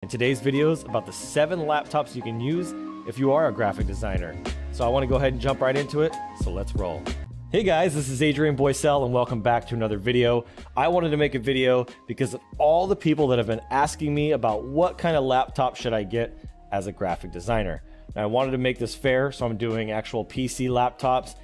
And today's video is about the 7 laptops you can use if you are a graphic designer. So I want to go ahead and jump right into it, so let's roll. Hey guys, this is Adrian Boycell and welcome back to another video. I wanted to make a video because of all the people that have been asking me about what kind of laptop should I get as a graphic designer. Now I wanted to make this fair, so I'm doing actual PC laptops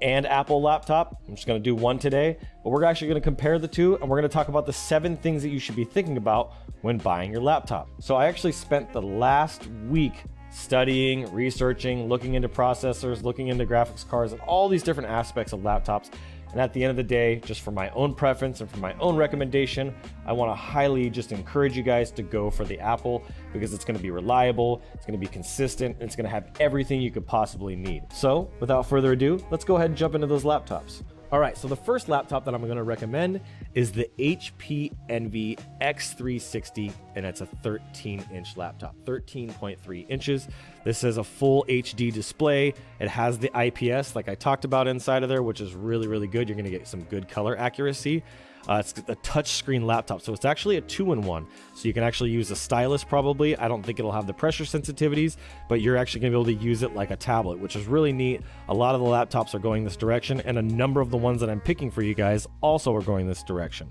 and Apple laptop. I'm just going to do one today, but we're actually going to compare the two and we're going to talk about the 7 things that you should be thinking about when buying your laptop. So I actually spent the last week studying, researching, looking into processors, looking into graphics cards, and all these different aspects of laptops. And at the end of the day, just for my own preference and for my own recommendation, I want to highly just encourage you guys to go for the Apple because it's going to be reliable, it's going to be consistent, and it's going to have everything you could possibly need. So without further ado, let's go ahead and jump into those laptops. All right, so the first laptop that I'm going to recommend is the HP Envy X360, and it's a 13-inch laptop, 13.3 inches. This is a full HD display. It has the IPS, like I talked about inside of there, which is really, really good. You're going to get some good color accuracy. It's a touchscreen laptop, so it's actually a 2-in-1. So you can actually use a stylus probably. I don't think it'll have the pressure sensitivities, but you're actually going to be able to use it like a tablet, which is really neat. A lot of the laptops are going this direction, and a number of the ones that I'm picking for you guys also are going this direction.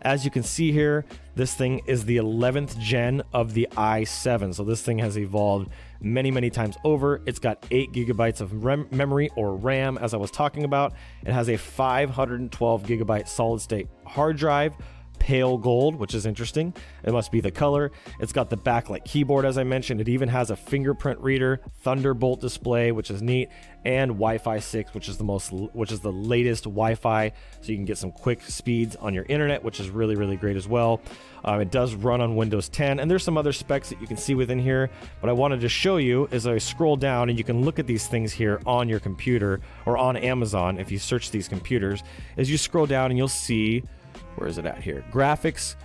As you can see here, this thing is the 11th gen of the i7. So this thing has evolved many, many times over. It's got 8 gigabytes of memory or RAM, as I was talking about. It has a 512 gigabyte solid state hard drive, pale gold, which is interesting. It must be the color. It's got the backlight keyboard, as I mentioned. It even has a fingerprint reader, Thunderbolt display, which is neat, and Wi-Fi 6, which is the latest Wi-Fi, so you can get some quick speeds on your internet, which is really, really great as well. It does run on Windows 10, and there's some other specs that you can see within here, but I wanted to show you as I scroll down, and you can look at these things here on your computer or on Amazon if you search these computers. As you scroll down, and you'll see, where is it at here? Graphics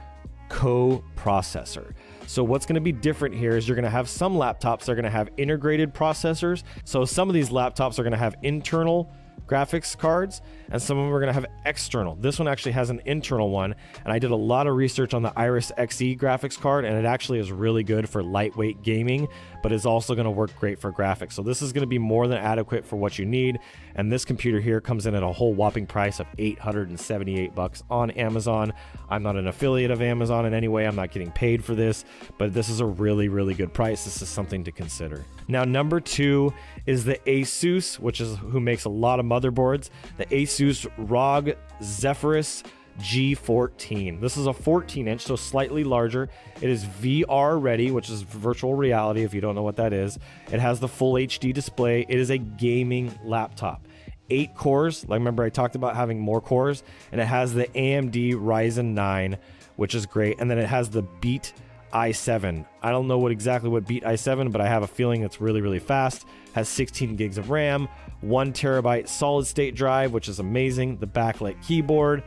co-processor. So what's going to be different here is you're going to have some laptops that are going to have integrated processors. So some of these laptops are going to have internal graphics cards and some of them are going to have external. This one actually has an internal one, and I did a lot of research on the Iris Xe graphics card, and it actually is really good for lightweight gaming, but is also going to work great for graphics. So this is going to be more than adequate for what you need, and this computer here comes in at a whole whopping price of $878 on Amazon. I'm not an affiliate of Amazon in any way. I'm not getting paid for this, but this is a really, really good price. This is something to consider. Now, number 2 is the Asus, which is who makes a lot of motherboards. The Asus ROG Zephyrus G14. This is a 14-inch, so slightly larger. It is VR ready, which is virtual reality if you don't know what that is. It has the full HD display. It is a gaming laptop. 8 cores, like remember I talked about having more cores, and it has the AMD Ryzen 9, which is great, and then it has the Beat i7. I don't know exactly what Beat i7, but I have a feeling it's really, really fast. Has 16 gigs of RAM, 1 terabyte solid state drive, which is amazing. The backlight keyboard,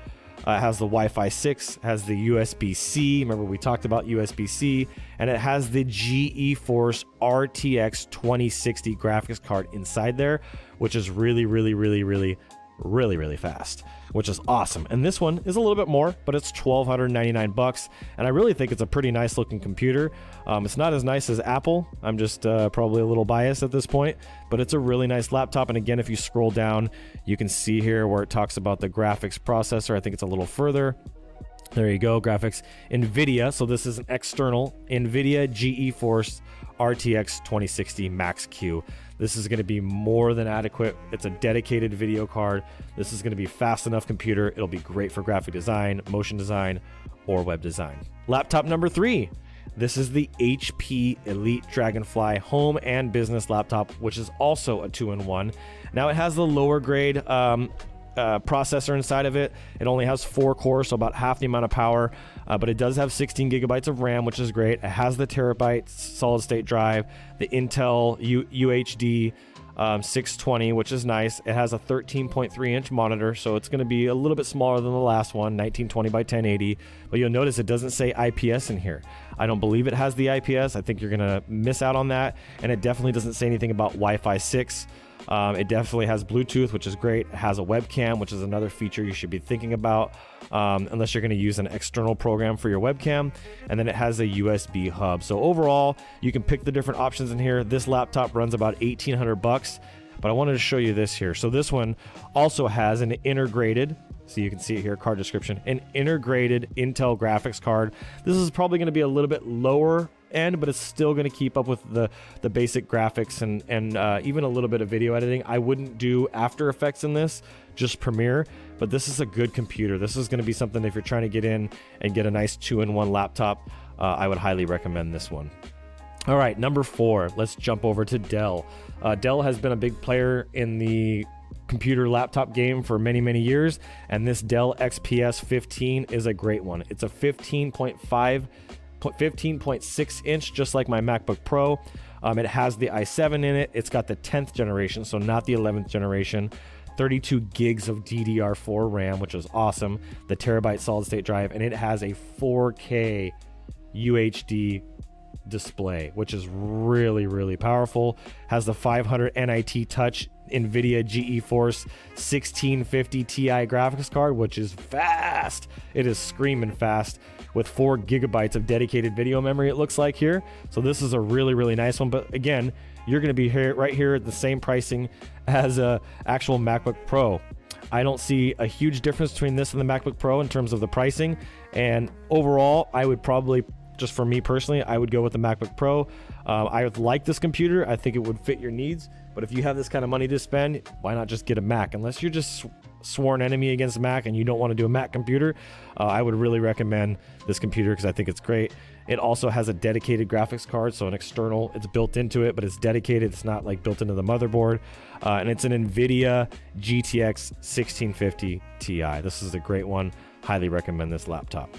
has the Wi-Fi 6, has the USB-C. Remember we talked about USB-C, and it has the GeForce RTX 2060 graphics card inside there, which is really, really, really, really, really, really fast, which is awesome. And this one is a little bit more, but it's $1,299, and I really think it's a pretty nice looking computer. It's not as nice as Apple. I'm just probably a little biased at this point, but it's a really nice laptop. And again, if you scroll down, you can see here where it talks about the graphics processor. I think it's a little further. There you go, graphics NVIDIA. So this is an external NVIDIA GeForce RTX 2060 Max Q. This is going to be more than adequate. It's a dedicated video card. This is going to be fast enough computer. It'll be great for graphic design, motion design, or web design. Laptop number 3. This is the HP Elite Dragonfly home and business laptop, which is also a 2-in-1. Now it has the lower grade processor inside of it. It only has 4 cores, so about half the amount of power, but it does have 16 gigabytes of RAM, which is great. It has the terabyte solid state drive, the Intel UHD 620, which is nice. It has a 13.3 inch monitor, so it's going to be a little bit smaller than the last one, 1920 by 1080, but you'll notice it doesn't say IPS in here. I don't believe it has the IPS. I think you're going to miss out on that, and it definitely doesn't say anything about Wi-Fi 6. It definitely has Bluetooth, which is great. It has a webcam, which is another feature you should be thinking about, unless you're going to use an external program for your webcam. And then it has a USB hub. So overall, you can pick the different options in here. This laptop runs about $1,800, but I wanted to show you this here. So this one also has an integrated, so you can see it here, card description, an integrated Intel graphics card. This is probably going to be a little bit lower end, but it's still going to keep up with the basic graphics and even a little bit of video editing. I wouldn't do After Effects in this, just Premiere, but this is a good computer. This is going to be something if you're trying to get in and get a nice 2-in-1 laptop, I would highly recommend this one. All right, number 4, let's jump over to Dell. Dell has been a big player in the computer laptop game for many years, and this Dell XPS 15 is a great one. It's a 15.6 inch, just like my MacBook Pro. It has the i7 in it. It's got the 10th generation, so not the 11th generation. 32 gigs of DDR4 RAM, which is awesome. The terabyte solid state drive, and it has a 4K UHD display, which is really powerful. Has the 500 NIT touch NVIDIA GeForce 1650 Ti graphics card, which is fast. It is screaming fast, with 4 gigabytes of dedicated video memory, it looks like here. So this is a really nice one. But again, you're going to be here right here at the same pricing as a actual MacBook Pro. I don't see a huge difference between this and the MacBook Pro in terms of the pricing. And overall, I would probably, just for me personally, I would go with the MacBook Pro. I would like this computer. I think it would fit your needs. But if you have this kind of money to spend, why not just get a Mac? Unless you're just sworn enemy against Mac and you don't want to do a Mac computer, I would really recommend this computer because I think it's great. It also has a dedicated graphics card, so an external, it's built into it, but it's dedicated. It's not like built into the motherboard. And it's an NVIDIA GTX 1650 Ti. This is a great one. Highly recommend this laptop.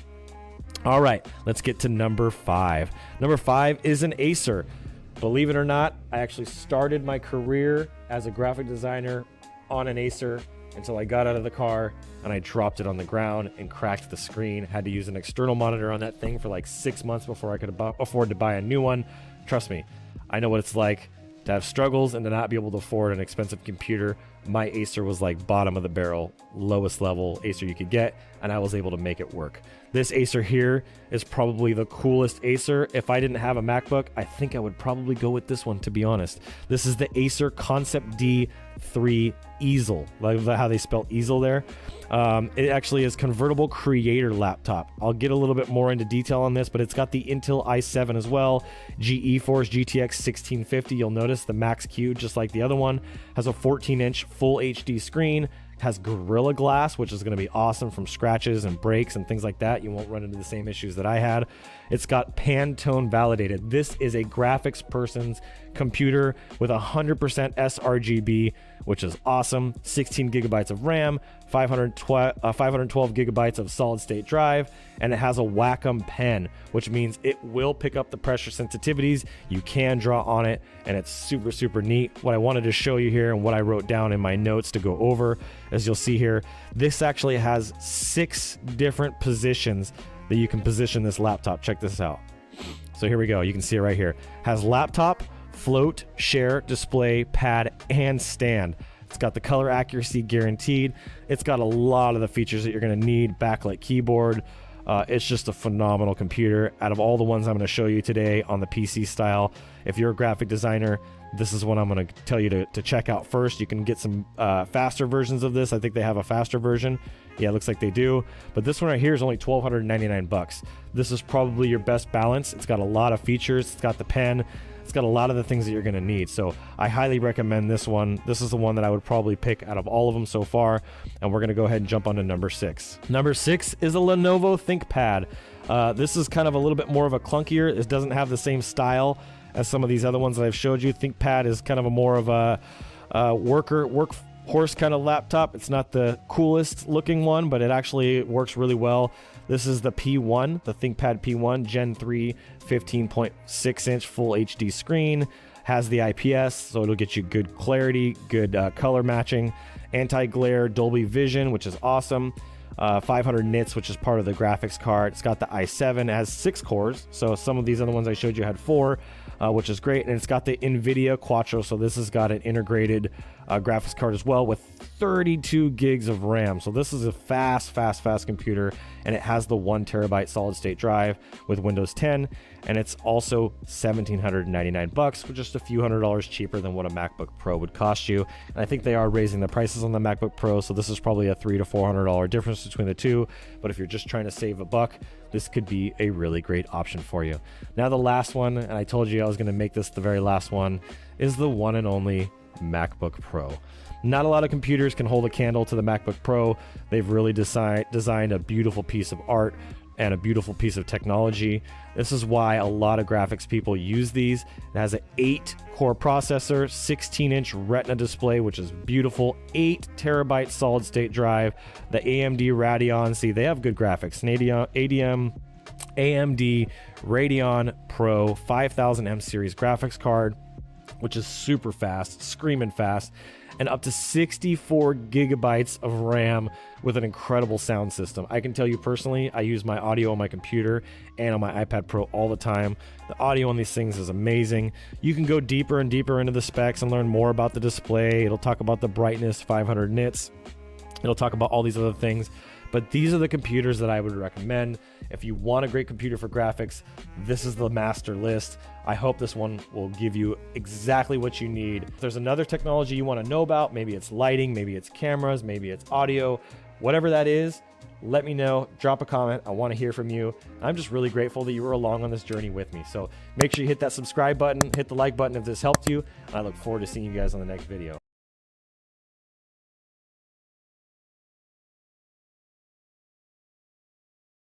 All right, let's get to number 5. Number 5 is an Acer. Believe it or not, I actually started my career as a graphic designer on an Acer until I got out of the car and I dropped it on the ground and cracked the screen. Had to use an external monitor on that thing for like 6 months before I could afford to buy a new one. Trust me, I know what it's like to have struggles and to not be able to afford an expensive computer. My Acer was like bottom of the barrel, lowest level Acer you could get, and I was able to make it work. This Acer here is probably the coolest Acer. If I didn't have a MacBook, I think I would probably go with this one, to be honest. This is the Acer Concept D3 easel. Like how they spell easel there. It actually is convertible creator laptop. I'll get a little bit more into detail on this, but it's got the Intel i7 as well. GeForce GTX 1650. You'll notice the Max-Q, just like the other one, has a 14-inch full HD screen. Has Gorilla Glass, which is going to be awesome from scratches and breaks and things like that. You won't run into the same issues that I had. It's got Pantone validated. This is a graphics person's computer with 100% sRGB, which is awesome. 16 gigabytes of RAM, 512 gigabytes of solid state drive, and it has a Wacom pen, which means it will pick up the pressure sensitivities. You can draw on it, and it's super neat. What I wanted to show you here and what I wrote down in my notes to go over, as you'll see here, this actually has 6 different positions that you can position this laptop. Check this out. So here we go. You can see it right here. Has laptop, float, share, display, pad, and stand. It's got the color accuracy guaranteed. It's got a lot of the features that you're going to need. Backlit keyboard. It's just a phenomenal computer. Out of all the ones I'm going to show you today on the PC style, if you're a graphic designer, this is what I'm going to tell you to check out first. You can get some faster versions of this. I think they have a faster version. Yeah, it looks like they do. But this one right here is only $1,299. This is probably your best balance. It's got a lot of features. It's got the pen. It's got a lot of the things that you're going to need. So I highly recommend this one. This is the one that I would probably pick out of all of them so far. And we're going to go ahead and jump on to number 6. Number 6 is a Lenovo ThinkPad. This is kind of a little bit more of a clunkier. It doesn't have the same style as some of these other ones that I've showed you. ThinkPad is kind of a more of a workhorse kind of laptop. It's not the coolest looking one, but it actually works really well. This is the P1, the ThinkPad P1 Gen 3 15.6 inch full HD screen. Has the IPS, so it'll get you good clarity, good color matching, anti-glare, Dolby Vision, which is awesome. 500 nits, which is part of the graphics card. It's got the i7. It has 6 cores, so some of these other ones I showed you had 4, which is great. And it's got the NVIDIA Quattro, so this has got an integrated graphics card as well with 32 gigs of RAM. So this is a fast computer, and it has the 1 terabyte solid state drive with Windows 10, and it's also $1,799, which is just a few $100s cheaper than what a MacBook Pro would cost you. And I think they are raising the prices on the MacBook Pro, so this is probably a $300 to $400 difference between the two. But if you're just trying to save a buck, this could be a really great option for you. Now the last one, and I told you I was going to make this the very last one, is the one and only MacBook Pro. Not a lot of computers can hold a candle to the MacBook Pro. They've really designed a beautiful piece of art and a beautiful piece of technology. This is why a lot of graphics people use these. It has an 8-core processor, 16-inch Retina display, which is beautiful, 8 terabyte solid state drive, the AMD Radeon. See, they have good graphics. An AMD Radeon Pro 5000M series graphics card, which is super fast, screaming fast, and up to 64 gigabytes of RAM with an incredible sound system. I can tell you personally, I use my audio on my computer and on my iPad Pro all the time. The audio on these things is amazing. You can go deeper and deeper into the specs and learn more about the display. It'll talk about the brightness, 500 nits. It'll talk about all these other things. But these are the computers that I would recommend. If you want a great computer for graphics, this is the master list. I hope this one will give you exactly what you need. If there's another technology you want to know about, maybe it's lighting, maybe it's cameras, maybe it's audio, whatever that is, let me know. Drop a comment. I want to hear from you. I'm just really grateful that you were along on this journey with me. So make sure you hit that subscribe button, hit the like button if this helped you. I look forward to seeing you guys on the next video.